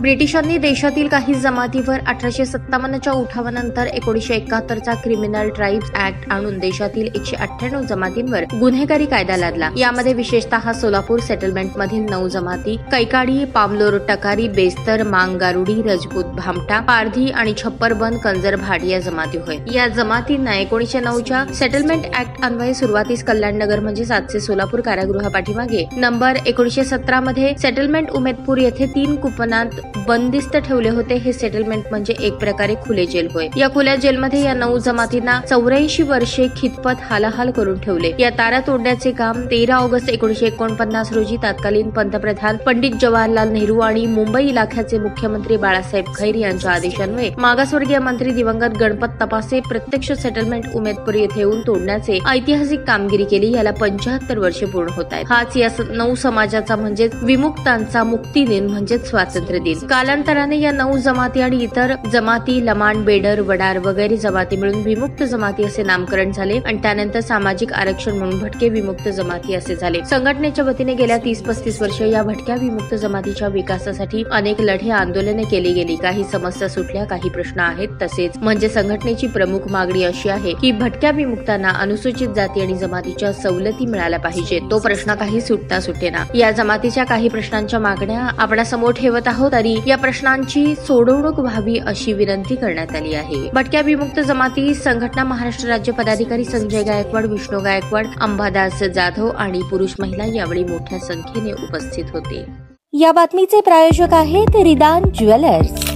ब्रिटिशांनी देशातील काही जमातीवर 1857च्या उठावानंतर 1971चा क्रिमिनल ट्राईब्स ऍक्ट आणून देशातील 198 जमातींवर गुन्हेगारी कायदा लादला। यामध्ये विशेषतः सोलापूर सेटलमेंट मधील 9 जमाती कैकाडी, पामलोर, टकारी, बेस्तर, मांग, गारुडी, रजपूत, भामटा, पारधी आणि छप्परबंद, कंजर, भाट या जमाती होय। या जमातींना 1909च्या सेटलमेंट ऍक्ट अन्वये सुरुवातीस कल्याणनगर म्हणजे 700 सोलापूर कारागृहापाठीमागे नंबर 1917 मध्ये सेटलमेंट उमेदपूर येथे 3 कुपनात बंदिस्त ठेवले होते। हे सेटलमेंट म्हणजे एक प्रकारे खुले जेल होय। या खुल्या जेलमध्ये या 9 जमातींना 84 वर्षे खितपत हालाहाल करून ठेवले। या तारा तोडण्याचे काम 13 ऑगस्ट 1949 रोजी तत्कालीन पंतप्रधान पंडित जवाहरलाल नेहरू आणि मुंबई इलाख्याचे मुख्यमंत्री बाळासाहेब खैर यांच्या आदेशान्वये मागासवर्गीय मंत्री दिवंगत गणपत तपासे प्रत्यक्ष सेटलमेंट उमेदपूर येथे येऊन तोडण्याचे ऐतिहासिक कामगिरी केली। याला 75 वर्षे पूर्ण होत आहेत। हाच या 9 समाजाचा म्हणजे विमुक्तांचा मुक्ती दिन म्हणजे स्वातंत्र्य दिन। कालांतराने या 9 जमाती आणि इतर जमाती लमाण, बेडर, वडार वगैरे जमाती मिळून विमुक्त जमाती असे नामकरण झाले आणि त्यानंतर सामाजिक आरक्षण म्हणून भटके विमुक्त जमाती असे झाले। संघटनेच्या वतीने गेल्या 30-35 वर्ष या भटक्या विमुक्त जमातीच्या विकासासाठी अनेक लढे आंदोलने केली गेली। काही समस्या सुटल्या, काही प्रश्न आहेत। तसेच म्हणजे संघटनेची प्रमुख मागणी अशी आहे की भटक्या विमुक्तांना अनुसूचित जाती आणि जमातीच्या सवलती मिळाल्या पाहिजेत। तो प्रश्न काही सुटता सुटेना। या जमातीच्या काही प्रश्नांच्या मागण्या आपणासमोर ठेवत आहोत तरी या प्रश्नांची सोडवणूक व्हावी अशी विनंती करण्यात आली आहे। भटक्या विमुक्त जमाती संघटना महाराष्ट्र राज्य पदाधिकारी संजय गायकवाड, विष्णू गायकवाड, अंबादास जाधव आणि पुरुष महिला यावेळी मोठ्या संख्येने उपस्थित होते। या बातमीचे प्रायोजक आहेत रिदान ज्वेलर्स।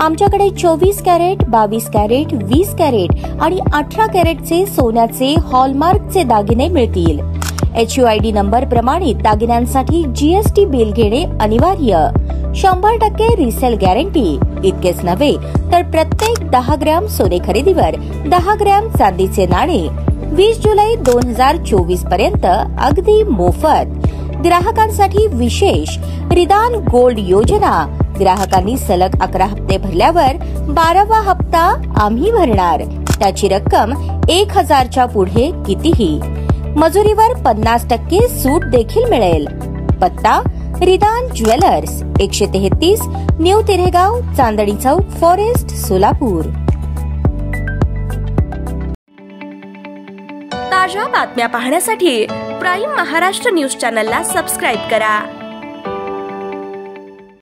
आमच्याकडे 24 कॅरेट, 22 कॅरेट, 20 कॅरेट आणि 18 कॅरेटचे सोन्याचे हॉलमार्कचे दागिने मिळतील। HUID नंबर प्रमाणित दागिन्यांसाठी GST बिल घेणे अनिवार्य। 100% रिसेल गॅरंटी। इतकेच नव्हे तर प्रत्येक 10 ग्रॅम सोने खरेदीवर 10 ग्रॅम चांदीचे नाणे 20 जुलै 2024 पर्यंत अगदी मोफत। ग्राहकांसाठी विशेष रिदान गोल्ड योजना। ग्राहकांनी सलग 11 हप्ते भरल्यावर 12वा हप्ता आम्ही भरणार। त्याची रक्कम 1000च्या पुढे कितीही। मजुरीवर 50% सूट देखील मिळेल। पत्ता रिदान jewellers, 133 new तिरेगाव, Chandni Chowk, forest, Solapur. ताज्या बातम्या पाहण्यासाठी प्राईम महाराष्ट्र न्यूज चॅनलला सबस्क्राईब करा।